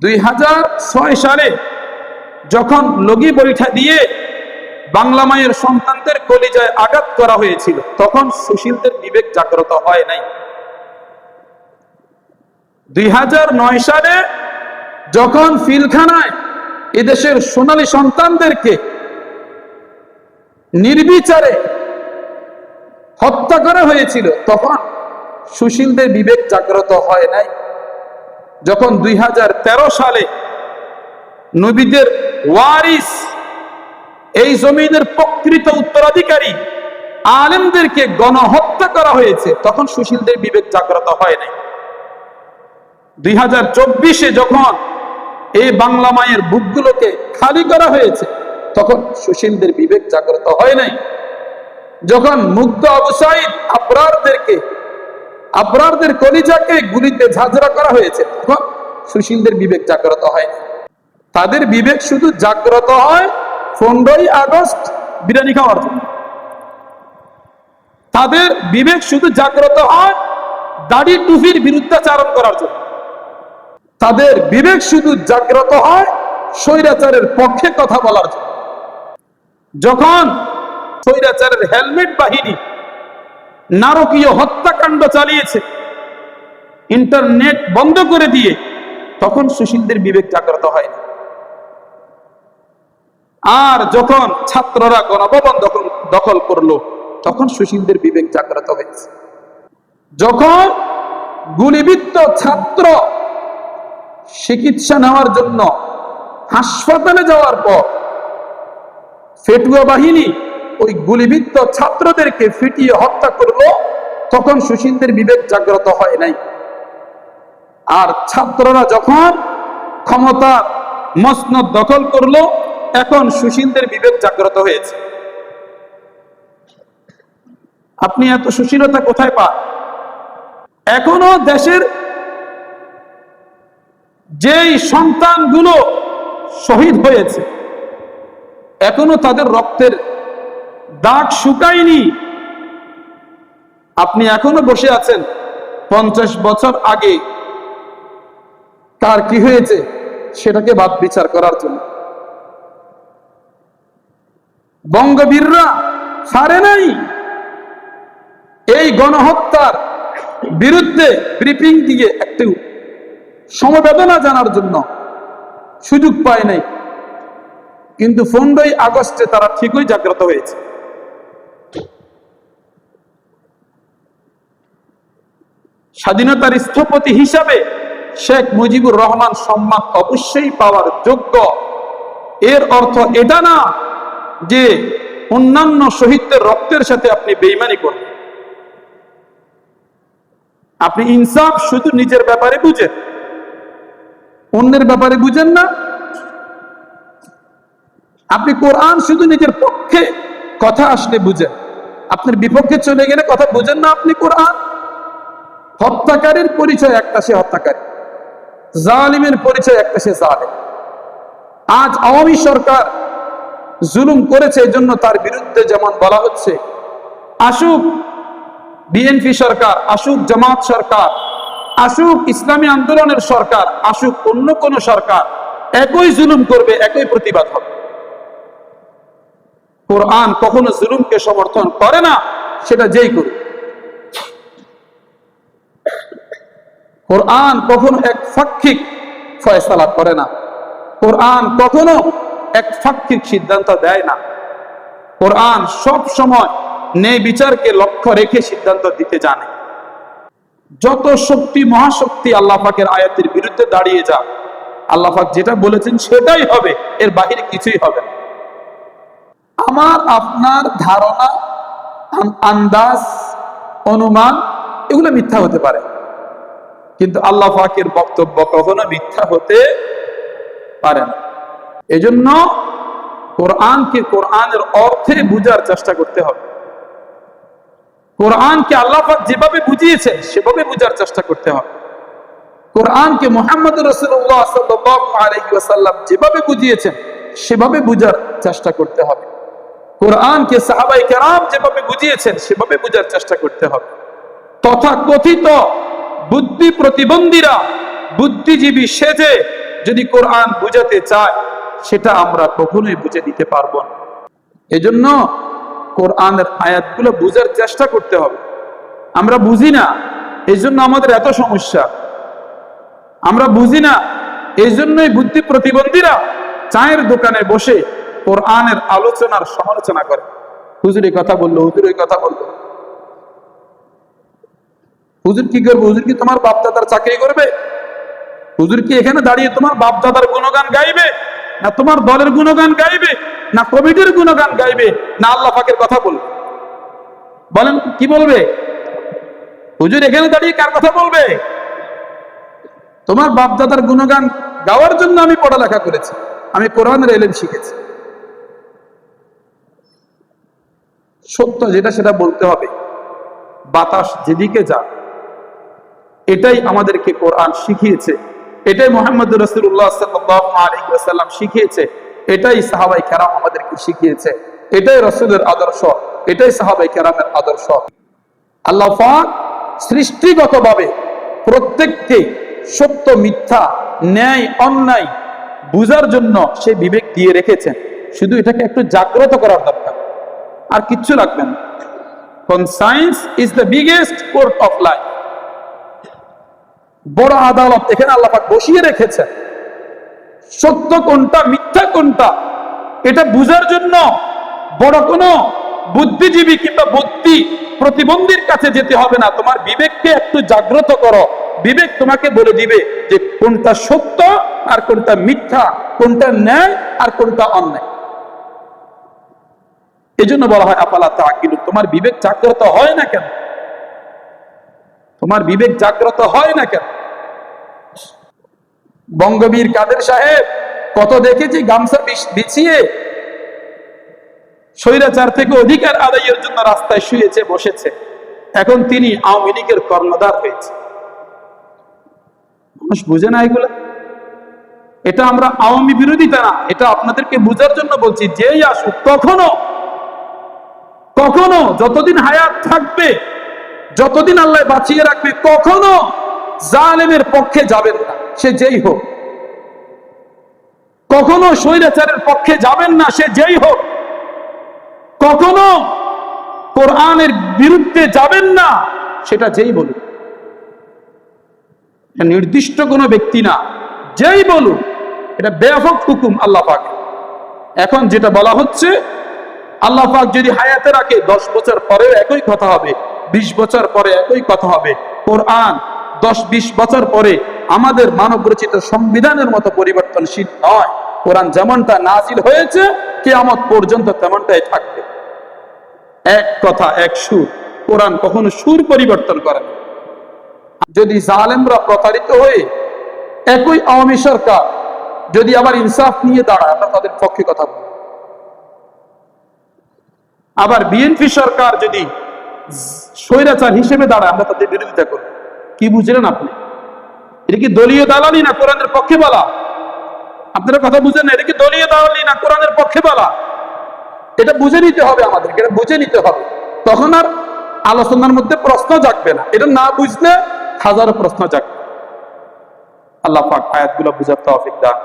2006 সালে যখন লগি বৈঠা দিয়ে বাংলা মায়ের সন্তানদের কলিজায় আঘাত করা হয়েছিল, তখন সুশীলদের বিবেক জাগ্রত হয় নাই। 2009 সালে যখন ফিলখানায় এদেশের সোনালী সন্তানদেরকে নির্বিচারে হত্যা করা হয়েছিল, তখন সুশীলদের বিবেক জাগ্রত হয় নাই। যখন 2013 সালে নবীদের ওয়ারিস, এই জমিনের প্রকৃত উত্তরাধিকারী আলেমদেরকে গণহত্যা করা হয়েছে, তখন সুশীলদের বিবেক জাগ্রত হয় নাই। 2024-এ যখন এই বাংলা মায়ের বুকগুলোকে খালি করা হয়েছে, তখন সুশীলদের বিবেক জাগ্রত হয় নাই। যখন মুগ্ধ আবু সাঈদ আবরারদের কলিজাকে গুলিতে ঝাঁঝরা করা হয়েছে, তখন সুশীলদের বিবেক জাগ্রত হয় না। তাদের বিবেক শুধু জাগ্রত হয় 15ই আগস্ট বিরিয়ানি খাওয়ার জন্য। তাদের বিবেক শুধু জাগ্রত হয় দাড়ি টুপির বিরুদ্ধাচারণ করার জন্য। তাদের বিবেক শুধু জাগ্রত হয় স্বৈরাচারের পক্ষে কথা বলার জন্য। যখন স্বৈরাচারের হেলমেট বাহিনী নারকীয় হত্যাকাণ্ড চালিয়েছে ইন্টারনেট বন্ধ করে দিয়ে, তখন সুশীলদের বিবেক জাগ্রত হয় না। আর যখন ছাত্ররা গণভবন দখল করলো, তখন সুশীলদের বিবেক জাগ্রত হয়েছে। যখন গুলিবিদ্ধ ছাত্র চিকিৎসা নেওয়ার জন্য হাসপাতালে যাওয়ার পর ফেটুয়া বাহিনী ওই গুলিবিদ্ধ ছাত্রদেরকে পিটিয়ে হত্যা করলো, তখন সুশীলদের বিবেক জাগ্রত হয় নাই। আর ছাত্ররা যখন ক্ষমতার মসনদ দখল করলো, এখন সুশীলদের বিবেক জাগ্রত হয়েছে। আপনি এত সুশীলতা কোথায় পান? এখনো দেশের যেই সন্তানগুলো শহীদ হয়েছে, এখনো তাদের রক্তের দাগ শুকায়নি। আপনি এখনো বসে আছেন 50 বছর আগে কার কি হয়েছে সেটাকে বাদ বিচার করার জন্য। বঙ্গবীররা ছাড়ে নাই এই গণহত্যার বিরুদ্ধে ব্রিফিং দিয়ে একটু সমবেদনা জানার জন্য সুযোগ পায় নাই, কিন্তু 15ই আগস্টে তারা ঠিকই জাগ্রত হয়েছে। স্বাধীনতার স্থপতি হিসাবে শেখ মুজিবুর রহমান সম্মান অবশ্যই পাওয়ার যোগ্য। এর অর্থ এটা না যে অন্যান্য শহীদদের রক্তের সাথে আপনি বেঈমানি করবেন। আপনি ইনসাফ শুধু নিজের ব্যাপারে বুঝেন, অন্যের ব্যাপারে বুঝেন না। আপনি কোরআন শুধু নিজের পক্ষে কথা আসলে বুঝেন, আপনার বিপক্ষে চলে গেলে কথা বুঝেন না আপনি কোরআন। হত্যাকারীর পরিচয় একটা, সে হত্যাকারী। জালিমের পরিচয় একটা, সে জালিম। আজ আওয়ামী সরকার জুলুম করেছে, এজন্য তার বিরুদ্ধে যেমন বলা হচ্ছে আসুক বিএনপি সরকার, আসুক জামাত সরকার, আসুক ইসলামী আন্দোলনের সরকার, আসুক অন্য কোন সরকার, একই জুলুম করবে, একই প্রতিবাদ হবে। কোরআন কখনো জুলুমকে সমর্থন করে না, সেটা যেই করুক। কোরআন কখনো একপাক্ষিক ফয়সালা করে না, কোরআন কখনো একপাক্ষিক সিদ্ধান্ত দেয় না। কোরআন সব সময় ন্যায় বিচারকে লক্ষ্য রেখে সিদ্ধান্ত দিতে জানে। যত শক্তি মহাশক্তি আল্লাহ পাকের আয়াতের বিরুদ্ধে দাঁড়িয়ে যাক, আল্লাহ পাক যেটা বলেছেন সেটাই হবে, এর বাহিরে কিছুই হবে না। আমার আপনার ধারণা, আন্দাজ, অনুমান এগুলো মিথ্যা হতে পারে, কিন্তু আল্লাহ পাকের বক্তব্য কখনো মিথ্যা হতে পারে না। এজন্য কোরআনকে কোরআনের অর্থে বুঝার চেষ্টা করতে হবে। কোরআনকে আল্লাহ পাক যেভাবে বুঝিয়েছেন সেভাবে বুঝার চেষ্টা করতে হবে। কোরআনকে মুহাম্মদ রাসূলুল্লাহ সাল্লাল্লাহু আলাইহি ওয়াসাল্লাম যেভাবে বুঝিয়েছেন সেভাবে বুঝার চেষ্টা করতে হবে। কোরআনকে সাহাবায়ে কেরাম যেভাবে বুঝিয়েছেন সেভাবে বুঝার চেষ্টা করতে হবে। তথাকথিত বুদ্ধি প্রতিবন্ধীরা বুদ্ধিজীবী সেজে যদি কোরআন বুঝাতে চায় সেটা আমরা কখনোই বুঝে দিতে পারবো না। এজন্য কোরআনের আয়াতগুলো বুঝার চেষ্টা করতে হবে। আমরা বুঝি না, এই জন্য আমাদের এত সমস্যা। আমরা বুঝি না, এই জন্যই বুদ্ধি প্রতিবন্ধীরা চায়ের দোকানে বসে কোরআনের আলোচনার সমালোচনা করে। হুজুর এই কথা বললো, হুজুর ওই কথা বললো। হুজুর কি করবে? হুজুর কি তোমার বাপদাদার চাকরি করবে? হুজুর কি এখানে দাঁড়িয়ে তোমার বাপদাদার গুণগান গাইবে, না তোমার দলের গুণগান গাইবে, না কমিটির গুণগান গাইবে, না আল্লাহ পাকের কথা বলবে? বলেন কি বলবে? হুজুর এখানে দাঁড়িয়ে কার কথা বলবে? তোমার বাপদাদার গুণগান গাওয়ার জন্য আমি পড়ালেখা করেছি, আমি কোরআনের ইলম শিখেছি। সত্য যেটা সেটা বলতে হবে। বাতাস যেদিকে যা, এটাই আমাদেরকে কোরআন শিখিয়েছে, এটাই মুহাম্মদ রাসূলুল্লাহ সাল্লাল্লাহু আলাইহি ওয়াসাল্লাম শিখিয়েছে, এটাই সাহাবায়ে কেরাম আমাদেরকে শিখিয়েছে, এটাই রাসূলের আদর্শ, এটাই সাহাবায়ে কেরামের আদর্শ। আল্লাহ পাক সৃষ্টিগতভাবে প্রত্যেককে সত্য মিথ্যা, ন্যায় অন্যায় বুঝার জন্য সে বিবেক দিয়ে রেখেছেন। শুধু এটাকে একটু জাগ্রত করার দরকার, আর কিচ্ছু লাগবে না। Science is the biggest court of life. বড় আদালত এখানে আল্লাহ পাক বসিয়ে রেখেছেন। সত্য কোনটা মিথ্যা কোনটা এটা বুঝার জন্য বড় কোনো বুদ্ধিজীবী কিংবা বুদ্ধি প্রতিবন্ধীর কাছে যেতে হবে না। তোমার বিবেককে একটু জাগ্রত করো, বিবেক তোমাকে বলে দিবে যে কোনটা সত্য আর কোনটা মিথ্যা, কোনটা ন্যায় আর কোনটা অন্যায়। এই জন্য বলা হয় আফালা তাআকিলুন। তোমার বিবেক জাগ্রত হয় না কেন? তোমার বিবেক জাগ্রত হয় না কেন? বঙ্গবীর কাদের সাহেব কত দেখেছি গামছা বিছিয়ে স্বৈরাচার থেকে অধিকার আদায়ের জন্য রাস্তায় শুয়েছে, বসেছে। এখন তিনি আওয়ামী লীগের কর্ণধার হয়েছে। মানুষ বুঝে না এগুলো। এটা আমরা আওয়ামী বিরোধিতা না, এটা আপনাদেরকে বুঝার জন্য বলছি। যেই আসুক, কখনো কখনো যতদিন হায়াত থাকবে, যতদিন আল্লাহ বাঁচিয়ে রাখবে, কখনো জালেমের পক্ষে যাবেন না, সে যেই হোক। কখনো স্বৈরাচারের পক্ষে যাবেন না, সে যেই হোক। কখনো কোরআনের বিরুদ্ধে যাবেন না, সেটা যেই বলুন। নির্দিষ্ট কোনো ব্যক্তি না, যেই বলুন। এটা ব্যাপক হুকুম আল্লাহ পাক। এখন যেটা বলা হচ্ছে, আল্লাহ পাক যদি হায়াতে রাখে 10 বছর পরেও একই কথা হবে, 20 বছর পরে একই কথা হবে। কোরআন 10-20 বছর পরে আমাদের মানব রচিত সংবিধানের মতো পরিবর্তনশীল নয়। কোরআন যেমনটা নাজিল হয়েছে কিয়ামত পর্যন্ত তেমনটাই থাকবে। এক কথা, এক সুর। কোরআন কখনো সুর পরিবর্তন করে না। যদি জালেমরা প্রতারিত হয়ে একই আওয়ামী সরকার যদি আবার ইনসাফ নিয়ে দাঁড়ায়, আমরা তাদের পক্ষে কথা বলি। আবার বিএনপি সরকার যদি স্বৈরাচার হিসেবে দাঁড়ায়, আমরা তাদের বিরোধিতা করি। কি বুঝলেন আপনি? এটা কি দলীয় দালালি না কোরআনের পক্ষে বলা? আপনারা কথা বুঝেন না? এটা কি দলীয় দালালি না কোরআনের পক্ষে বলা? এটা বুঝে নিতে হবে আমাদেরকে, এটা বুঝে নিতে হবে। তখন আর আলোচনার মধ্যে প্রশ্ন জাগবে না। এটা না বুঝলে হাজারো প্রশ্ন জাগবে। আল্লাহ পাক আয়াতগুলো বুঝার তৌফিক দান।